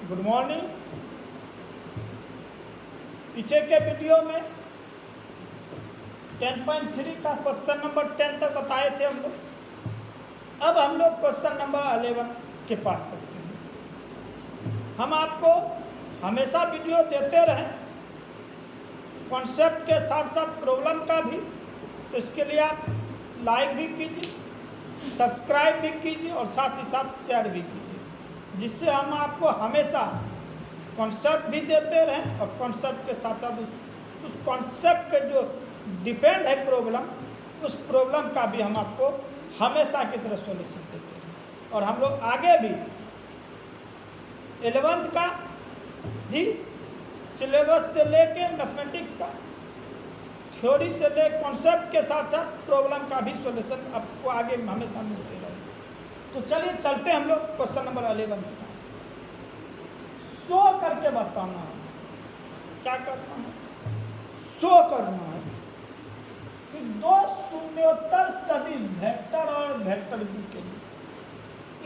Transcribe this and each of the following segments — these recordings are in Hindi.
Good morning. पीछे के वीडियो में 10.3 का क्वेश्चन नंबर 10 तक बताए थे हम लोग। अब हम लोग क्वेश्चन नंबर 11 के पास चलते हैं। हम आपको हमेशा वीडियो देते रहें कॉन्सेप्ट के साथ साथ प्रॉब्लम का भी, तो इसके लिए आप लाइक भी कीजिए, सब्सक्राइब भी कीजिए और साथ ही साथ शेयर भी कीजिए, जिससे हम आपको हमेशा कॉन्सेप्ट भी देते रहें और कॉन्सेप्ट के साथ साथ उस कॉन्सेप्ट पे जो डिपेंड है प्रॉब्लम, उस प्रॉब्लम का भी हम आपको हमेशा की तरह सॉल्यूशन देते रहें। और हम लोग आगे भी 11th का भी सिलेबस से लेके मैथमेटिक्स का थ्योरी से ले कॉन्सेप्ट के साथ साथ प्रॉब्लम का भी सॉल्यूशन आपको आगे हमेशा मिलते रहेगा। तो चलिए चलते हैं हम लोग क्वेश्चन नंबर 11 का। शो करके बताना है, क्या करना है, शो करना है कि दो शून्योत्तर सदिश वेक्टर और वेक्टर बी के लिए,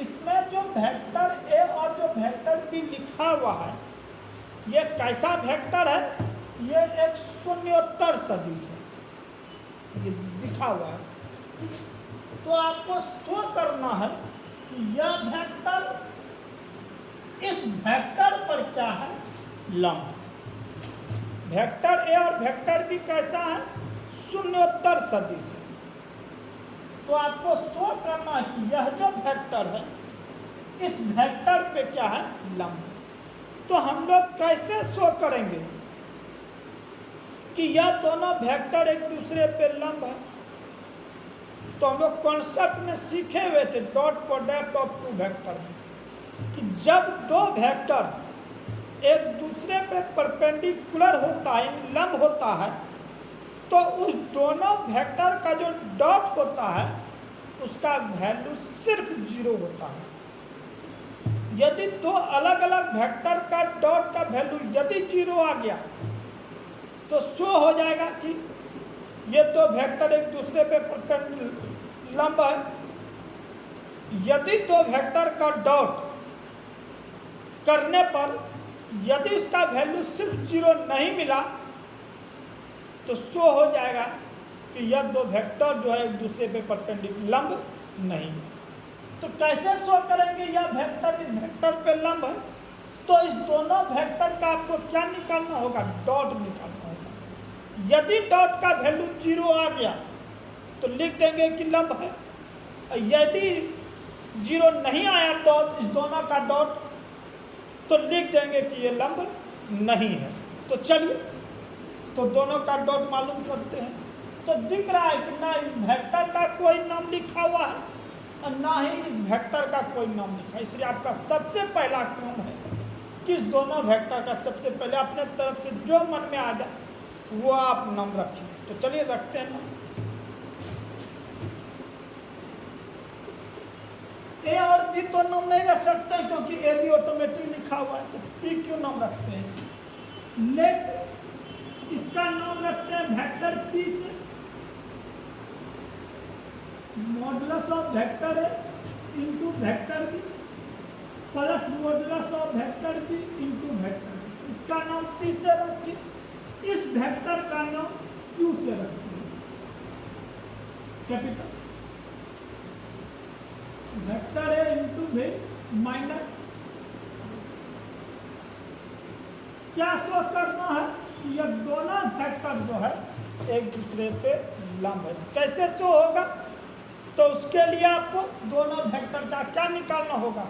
इसमें जो वेक्टर ए और जो वेक्टर बी लिखा हुआ है, ये कैसा वेक्टर है? ये एक शून्योत्तर सदिश है, ये दिखा हुआ है। तो आपको शो करना है कि यह वेक्टर इस वेक्टर पर क्या है? लंब। वेक्टर ए और वेक्टर बी कैसा है? शून्योत्तर सदिश है। तो आपको शो करना है कि यह जो वेक्टर है इस वेक्टर पे क्या है? लंब। तो हम लोग कैसे शो करेंगे कि यह दोनों वेक्टर एक दूसरे पे लंब है? तो हम लोग कॉन्सेप्ट में सीखे हुए थे dot product of two vector में कि जब दो वेक्टर एक दूसरे पे परपेंडिकुलर होता है, लंब होता है, तो उस दोनों वेक्टर का जो डॉट होता है उसका वैल्यू सिर्फ 0 होता है। यदि दो अलग अलग वेक्टर का डॉट का वैल्यू यदि 0 आ गया तो शो हो जाएगा कि ये दो वेक्टर एक दूसरे पे परपेंडिकुलर लंब है। यदि दो वेक्टर का डॉट करने पर यदि उसका वैल्यू सिर्फ 0 नहीं मिला तो शो हो जाएगा कि यह दो वेक्टर जो है एक दूसरे पे परपेंडिकुलर लंब नहीं है। तो कैसे शो करेंगे यह वेक्टर इस वेक्टर पे लंब है? तो इस दोनों वेक्टर का आपको क्या निकालना होगा? डॉट निकालना होगा। यदि डॉट का वैल्यू 0 आ गया तो लिख देंगे कि लंब है। यदि 0 नहीं आया डॉट, इस दोनों का डॉट, तो लिख देंगे कि ये लंब नहीं है। तो चलिए तो दोनों का डॉट मालूम करते हैं। तो दिख रहा है कि ना इस वेक्टर का कोई नाम लिखा हुआ है और ना ही इस वेक्टर का कोई नाम लिखा है। इसलिए आपका सबसे पहला काम है कि इस दोनों वेक्टर का सबसे पहले अपने तरफ से जो मन में आ जाए वो आप नाम रखिए। तो चलिए रखते हैं नाम। ए और बी तो नाम नहीं रख सकते हैं क्योंकि ए बी ऑटोमेटिक लिखा हुआ है, तो पी क्यों नाम रखते हैं? लेट इसका नाम रखते हैं वेक्टर पी से, modulus of vector a into vector b plus modulus of vector b into vector b. इसका नाम पी से रखिए, इस वेक्टर का नाम क्यू से रखिए, capital vector a into way minus. क्या शो करना है कि यह दोनों वेक्टर जो है एक दूसरे पे लंब है। कैसे शो होगा? तो उसके लिए आपको दोनों वेक्टर का क्या निकालना होगा?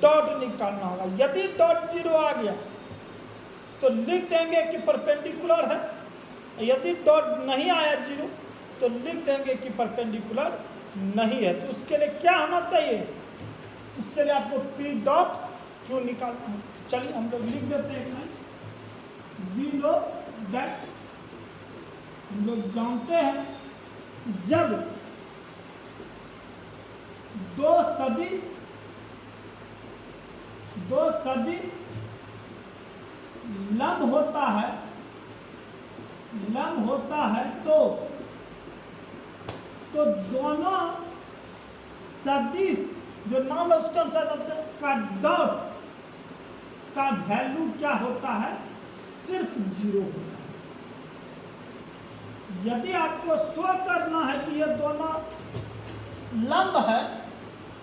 डॉट निकालना होगा। यदि डॉट 0 आ गया तो लिख देंगे कि परपेंडिकुलर है। यदि डॉट नहीं आया 0 तो लिख देंगे कि परपेंडिकुलर नहीं है। तो उसके लिए क्या होना चाहिए? उसके लिए आपको पी डॉट क्यू निकालना है। चलिए हम लोग लिख देते हैं एक लाइन। वी नो दैट, हम लोग जानते हैं जब दो सदिश लंब होता है तो दोनों सदिश जो नाम है उसके अनुसार का का वैल्यू क्या होता है, सिर्फ 0 होता है। यदि आपको शो करना है कि ये दोनों लंब है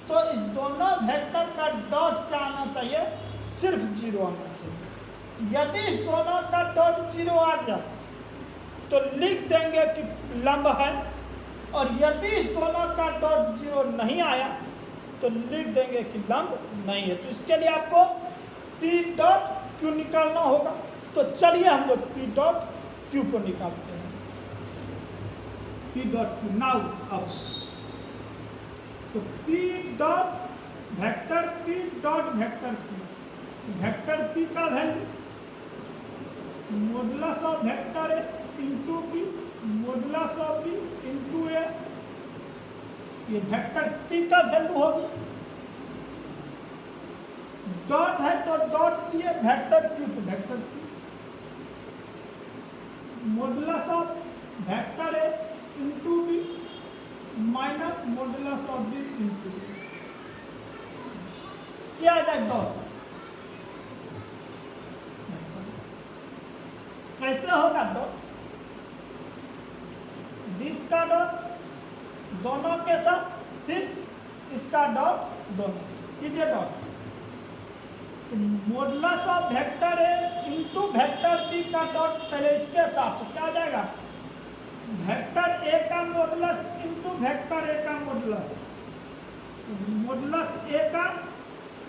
तो इस दोनों वेक्टर का डॉट क्या आना चाहिए, सिर्फ 0 आना चाहिए। यदि इस दोनों का डॉट 0 आ गया तो लिख देंगे कि लंब है, और यदि इस दोनों का डॉट 0 नहीं आया तो लिख देंगे कि लंब नहीं है। तो इसके लिए आपको P डॉट Q निकालना होगा। तो चलिए हम लोग P डॉट Q को निकालते हैं। P डॉट Q नाउ अब तो P dot vector P dot vector Q, vector P का value modulus of vector A into B modulus of B into A, ये वेक्टर P का वैल्यू होगी। डॉट है तो डॉट दिए वेक्टर Q तो vector Q, modulus of vector A into B minus modulus of B into A, क्या आ जाए डॉट। कैसे होगा डॉट, दिस का डॉट दोनों के साथ, फिर इसका डॉट दोनों, कीजिए डॉट। तो modulus of vector A into vector B का डॉट पहले इसके साथ, तो क्या आ जाएगा, वेक्टर A का मॉडुलस इंटू वेक्टर A का मॉडुलस, मॉडुलस A का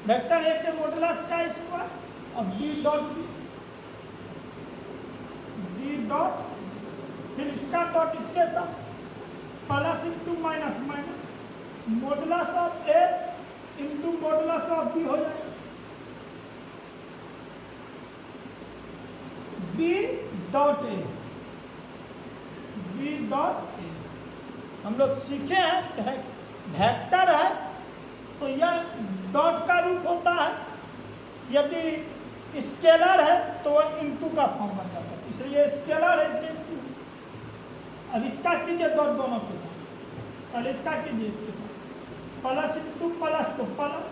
वेक्टर A के मॉडुलस का स्क्वायर और B डॉट B डॉट, फिर इसका डॉट इसके साथ, plus into minus minus, modulus of A into modulus of B हो जाएगा, B dot A, B dot A। हम लोग सीखे हैं वेक्टर है तो यह डॉट का रूप होता है, यदि स्केलर है तो वह इंटू का फॉर्म बन जाता है, इसलिए स्केलर है इसलिए इंटू। अब इसका कीजिए डॉट दोनों के साथ, पहले इसका कीजिए इसके साथ, प्लस इंटू प्लस तो plus,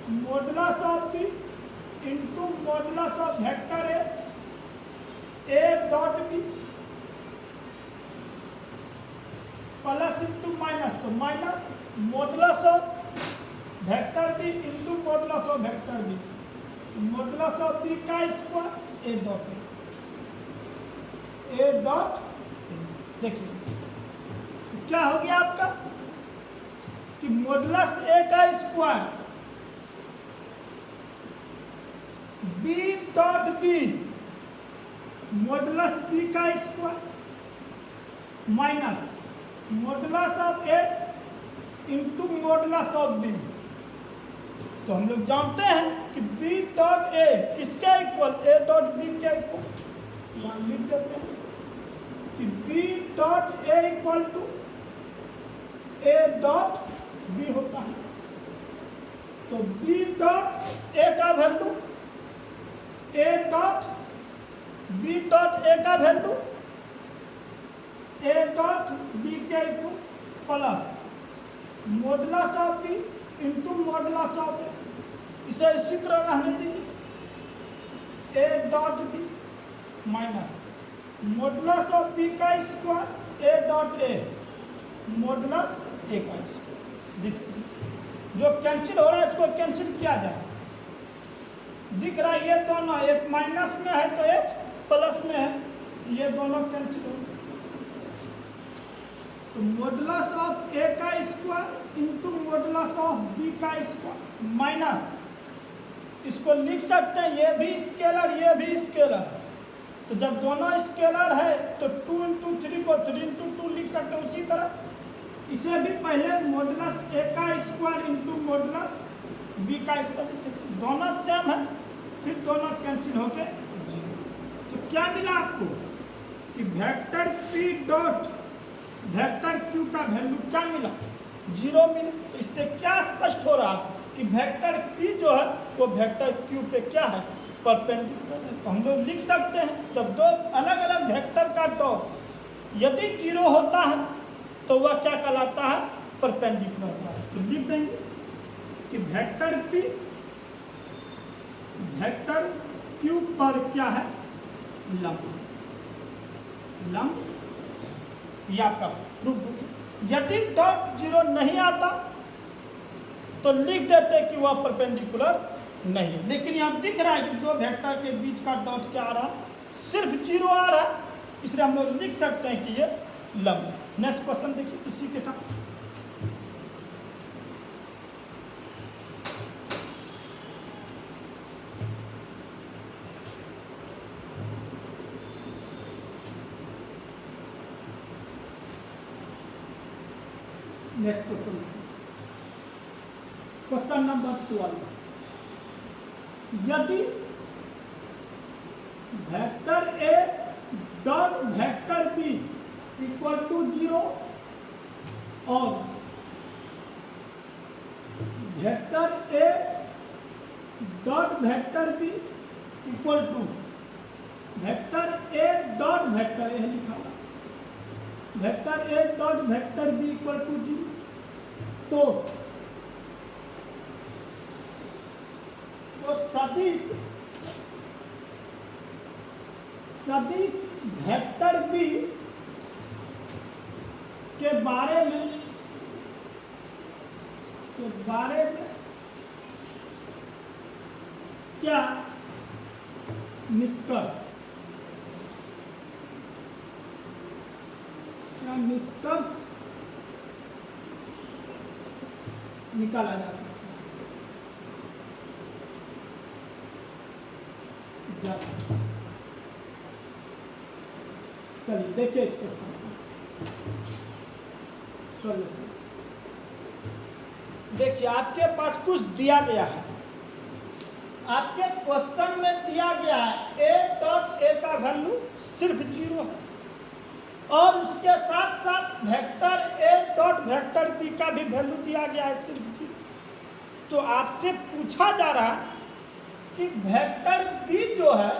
modulus of B into modulus of vector A dot B, plus into minus तो minus, modulus of vector B into modulus of vector B, modulus of B का square A dot A dot. देखिए तो क्या हो गया आपका कि मॉडुलस A का square B dot B modulus B का square minus modulus of A into modulus of B। तो हम लोग जानते हैं कि B डॉट A किसके इक्वल, A डॉट B के इक्वल, यहाँ लिख देते हैं कि B dot A equal to A dot B होता है। तो B डॉट A का value, A dot B dot A का वैल्यू A डॉट B के equal plus modulus of B into modulus of A, इसे इसी तरह रहने दीजिए, A dot B minus modulus of B का square A dot A modulus A का स्क्वायर। देखिए जो कैंसिल हो रहा है इसको कैंसिल किया जाए, दिख रहा है ये दोनों, एक माइनस में है तो एक प्लस में है, ये दोनों कैंसिल हो गए। तो मॉडुलस ऑफ A का square into modulus of B का स्क्वायर माइनस, इसको लिख सकते हैं ये भी स्केलर ये भी स्केलर, तो जब दोनों स्केलर है तो 2 इंटू 3 को 3 इंटू 2 लिख सकते हैं। उसी तरह इसे भी पहले मॉडुलस A का स्क्वायर इंटू मॉडुलस B का स्क्वायर लिख सकते हैं, दोनों सेम है, फिर दोनों कैंसिल हो गए। तो क्या मिला आपको कि vector P dot vector Q का वैल्यू क्या मिला, 0 मिला। तो इससे क्या स्पष्ट हो रहा कि वेक्टर P जो है वो वेक्टर Q पे क्या है, परपेंडिकुलर है। तो हम लोग लिख सकते हैं जब दो अलग अलग वेक्टर का डॉट यदि 0 होता है तो वह क्या कहलाता है, परपेंडिकुलर। तो लिख देंगे कि वेक्टर P वेक्टर क्यू पर क्या है, लंब ये आपका प्रूफ। यदि डॉट जीरो नहीं आता तो लिख देते कि वह परपेंडिकुलर नहीं, लेकिन यहाँ दिख रहा है कि दो वेक्टर के बीच का डॉट क्या आ रहा है, सिर्फ जीरो आ रहा है, इसलिए हम लोग लिख सकते हैं कि ये लंब है। नेक्स्ट क्वेश्चन देखिए इसी के साथ। Next question, question number 12। यदि vector A dot vector B equal to 0 और vector A dot vector B equal to vector A dot vector A लिखा हुआ, vector A dot vector B equal to 0, तो सदिश वेक्टर बी के बारे में क्या निष्कर्ष निकाला जा सकता है। चलिए देखिए इस क्वेश्चन का सॉल्यूशन। देखिए आपके पास कुछ दिया गया है, आपके क्वेश्चन में दिया गया है ए डॉट ए का वैल्यू सिर्फ 0 है और उसके साथ साथ vector A dot vector B का भी वैल्यू दिया गया है सिर्फ 0। तो आपसे पूछा जा रहा है कि वेक्टर बी जो है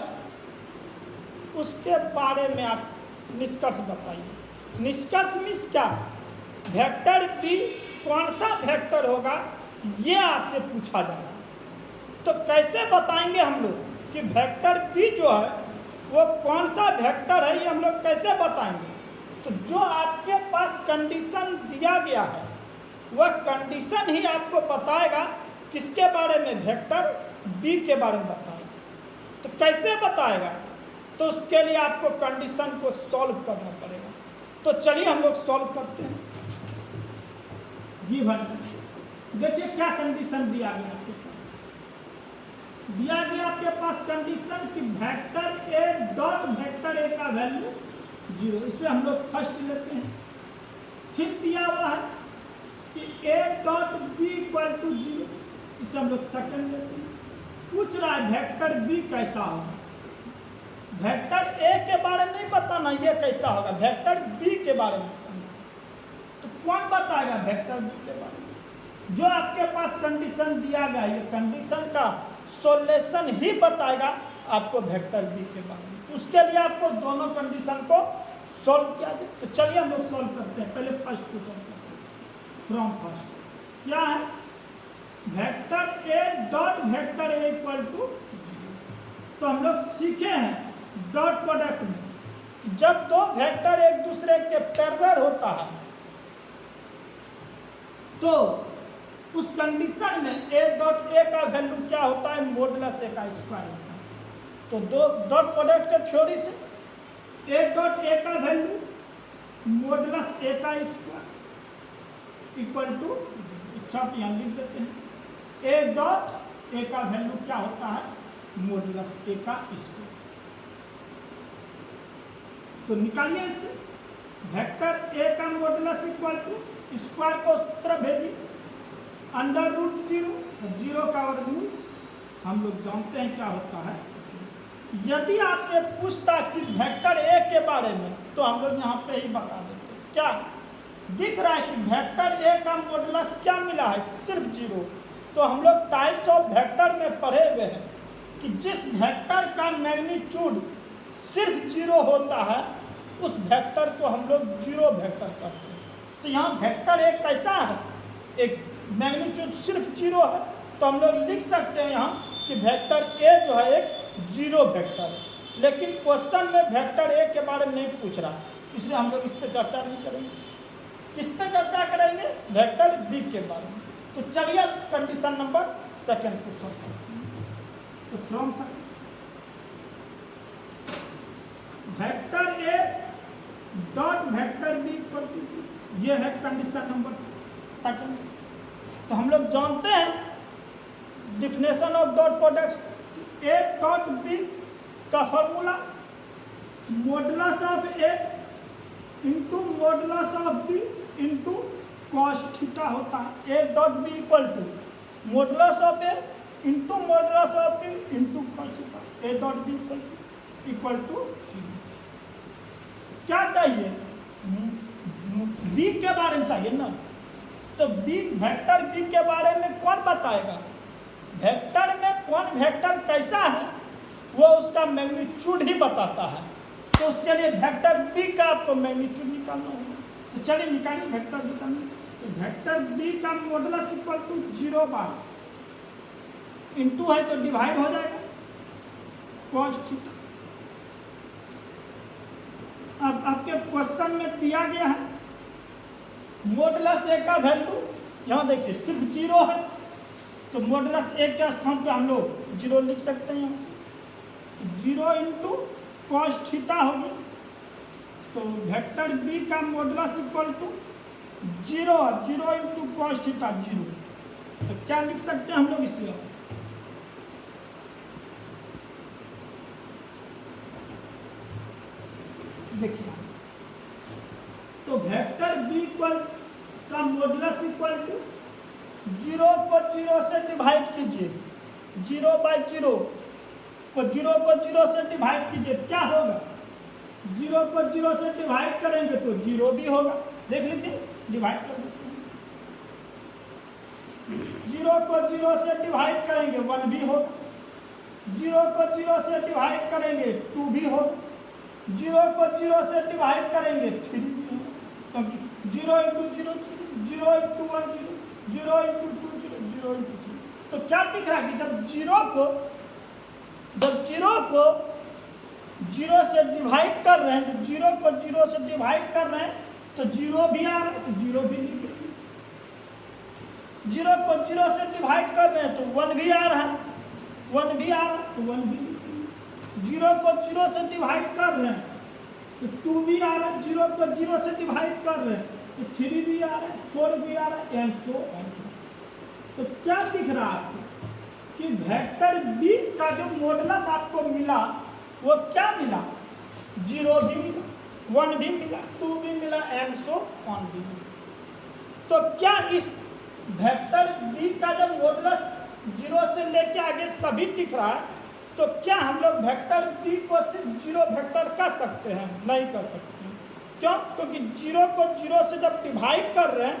उसके बारे में आप निष्कर्ष बताइए। निष्कर्ष मीन्स क्या, वेक्टर बी कौन सा वेक्टर होगा ये आपसे पूछा जा रहा है। तो कैसे बताएंगे हम लोग कि वेक्टर बी जो है वो कौन सा वेक्टर है, ये हम लोग कैसे बताएंगे। तो जो आपके पास कंडीशन दिया गया है वह कंडीशन ही आपको बताएगा किसके बारे में, वेक्टर बी के बारे में बताएगा। तो कैसे बताएगा, तो उसके लिए आपको कंडीशन को सॉल्व करना पड़ेगा। तो चलिए हम लोग सॉल्व करते हैं। गिवन देखिए क्या कंडीशन दिया गया आपके पास, दिया गया आपके पास कंडीशन कि वेक्टर ए डॉट वेक्टर ए का वैल्यू 0, इसे हम लोग फर्स्ट लेते हैं। फिर दिया हुआ है कि A dot B equal to 0, इसे हम लोग सेकंड लेते हैं। पूछ रहा है वेक्टर बी कैसा होगा, वेक्टर ए के बारे में नहीं बताना ये कैसा होगा, वेक्टर बी के बारे में बताना। तो कौन बताएगा वेक्टर बी के बारे में, जो आपके पास कंडीशन दिया गया, ये कंडीशन का सॉल्यूशन ही बताएगा आपको वेक्टर बी के बारे में। उसके लिए आपको दोनों कंडीशन को सॉल्व किया जाए। तो चलिए हम लोग सॉल्व करते हैं। पहले फर्स्ट को सॉल्व करते हैं। फ्रॉम फर्स्ट क्या है, vector A dot vector A equal to 0। तो हम लोग सीखे हैं डॉट प्रोडक्ट में जब दो वेक्टर एक दूसरे के पैरेलल होता है तो उस कंडीशन में ए डॉट ए का वैल्यू क्या होता है, मॉडुलस ए का स्क्वायर होता है। तो दो डॉट प्रोडक्ट के थ्योरी से ए डॉट ए का वैल्यू मॉडुलस ए का स्क्वायर इक्वल टू, अच्छा यहाँ लिख देते हैं, ए डॉट ए का वैल्यू क्या होता है, मॉडुलस ए का स्क्वायर। तो निकालिए इससे, वेक्टर ए का मॉडुलस इक्वल टू स्क्वायर को तरफ भेजिए, अंडर रूट 0 का वर्गमूल हम लोग जानते हैं क्या होता है। यदि आपसे पूछता कि वेक्टर ए के बारे में तो हम लोग यहाँ पे ही बता देते। क्या दिख रहा है कि वेक्टर ए का मॉडुलस क्या मिला है, सिर्फ 0। तो हम लोग टाइप्स ऑफ वेक्टर में पढ़े हुए हैं कि जिस वेक्टर का मैग्नीट्यूड सिर्फ 0 होता है उस वेक्टर को हम लोग 0 वेक्टर कहते हैं। तो यहाँ वेक्टर एक कैसा है, एक मैग्नीट्यूड सिर्फ 0 है, तो हम लोग लिख सकते हैं यहाँ कि वेक्टर ए जो है एक जीरो वेक्टर है, लेकिन क्वेश्चन में वेक्टर ए के बारे में नहीं पूछ रहा, इसलिए हम लोग इस पर चर्चा नहीं करेंगे। किस पे चर्चा करेंगे? वेक्टर बी के बारे में। तो चलिए कंडीशन नंबर सेकेंड क्वेश्चन। तो from vector A dot vector B equal to, ये है कंडीशन नंबर सेकेंड। तो हम लोग जानते हैं definition of dot product, A dot B का formula modulus of A into modulus of B into cos theta होता है। A dot B equal to modulus of A into modulus of B into cos theta. A dot B equal to क्या चाहिए? बी के बारे में चाहिए ना। तो बी वेक्टर बी के बारे में कौन बताएगा? वेक्टर में कौन वेक्टर कैसा है वो उसका मैग्नीट्यूड ही बताता है। तो उसके लिए वेक्टर बी का आपको मैग्नीट्यूड निकालना होगा। तो चलिए निकालिए वेक्टर बी का। तो वेक्टर बी का मॉडुलस इक्वल टू 0 इंटू है तो डिवाइड हो जाएगा कॉस थीटा। अब आपके क्वेश्चन में दिया गया है मॉडुलस ए का वैल्यू, यहाँ देखिए सिर्फ 0 है, तो मॉडुलस ए के स्थान पे हम लोग 0 लिख सकते हैं। 0 इंटू कॉस थीटा होगी। तो वेक्टर बी का modulus equal to 0 into cos theta 0। तो क्या लिख सकते हैं हम लोग इसे? देखिए तो वेक्टर बी का मॉडुलस इक्वल टू 0 को 0 से डिवाइड कीजिए, 0/0 को 0 से डिवाइड कीजिए, क्या होगा? 0 को 0 से डिवाइड करेंगे तो 0 भी होगा। देख लीजिए डिवाइड कर देते हैं। 0 को 0 से डिवाइड करेंगे 1 भी होगा। 0 को 0 से डिवाइड करेंगे 2 भी होगा। 0 को 0 से डिवाइड करेंगे 3 भी होगा। क्योंकि 0 इंटू 0 0 इंटू 1 0 0 इंटू 2 0 इंटू 3। तो क्या दिख रहा है कि जब 0 को 0 से डिवाइड कर रहे हैं, तो 0 को 0 से डिवाइड कर रहे हैं तो 0 भी आ रहा है, तो 0 भी लिख देंगे। 0 को 0 से डिवाइड कर रहे हैं तो 1 भी आ रहा है, 1 भी आ रहा है तो 1 भी लिख देंगे। 0 को 0 से डिवाइड कर रहे हैं तो 2 भी आ रहा है। 0 को 0 से डिवाइड कर रहे हैं तो 3 भी आ रहा है, 4 भी आ रहा है, एंड सो ऑन। तो क्या दिख रहा है आपको कि वेक्टर बी का जो मॉडुलस आपको मिला वो क्या मिला? 0 भी मिला, 1 भी मिला, 2 भी मिला, एंड सो ऑन भी मिला। तो क्या इस वेक्टर बी का जो मॉडुलस 0 से लेके आगे सभी दिख रहा है, तो क्या हम लोग वेक्टर बी को सिर्फ 0 वेक्टर कर सकते हैं? नहीं कर सकते हैं। क्यों? क्योंकि 0 को 0 से जब डिवाइड कर रहे हैं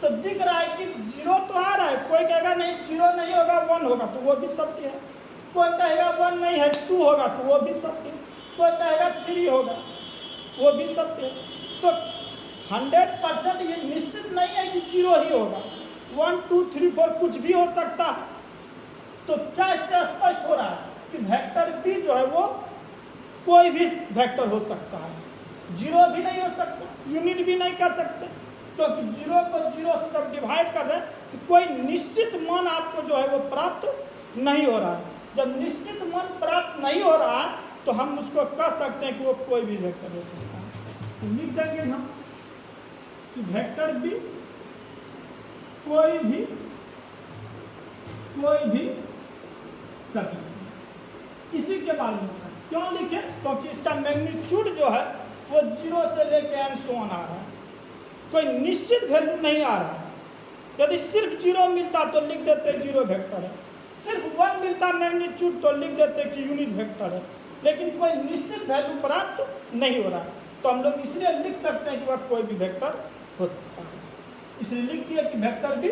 तो दिख रहा है कि 0 तो आ रहा है। कोई कहेगा नहीं 0 नहीं होगा 1 होगा, तो वो भी सत्य है। कोई कहेगा 1 नहीं है 2 होगा, तो वो भी सत्य है। कोई कहेगा 3 होगा, वो भी सत्य है। तो 100% ये निश्चित नहीं है कि 0 ही होगा, 1 2 3 4 कुछ भी हो सकता है। तो क्या इससे स्पष्ट हो रहा है कि वेक्टर बी जो है वो कोई भी वेक्टर हो सकता है। 0 भी नहीं हो सकता, यूनिट भी नहीं कर सकते, क्योंकि 0 को 0 से जब डिवाइड कर रहे हैं तो कोई निश्चित मान आपको जो है वो प्राप्त नहीं हो रहा है। जब निश्चित मान प्राप्त नहीं हो रहा है तो हम उसको कह सकते हैं कि वो कोई भी वेक्टर हो सकता है। तो लिख देंगे हम कि वेक्टर बी कोई भी सदिश। इसी के बारे में क्यों लिखे? क्योंकि इसका मैग्नीट्यूड जो है वो 0 से लेकर एंड सो ऑन आ रहा है, कोई निश्चित वैल्यू नहीं आ रहा है। यदि सिर्फ 0 मिलता तो लिख देते 0 वेक्टर है, सिर्फ 1 मिलता मैग्नीट्यूड तो लिख देते कि यूनिट वेक्टर है, लेकिन कोई निश्चित वैल्यू प्राप्त नहीं हो रहा है। तो हम लोग इसलिए लिख सकते हैं कि वह कोई भी वेक्टर हो सकता है, इसलिए लिख दिया कि वेक्टर भी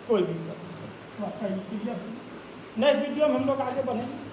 कोई भी सदिश है। तो आपका ये क्लियर है। नेक्स्ट वीडियो में हम लोग आगे बढ़ेंगे।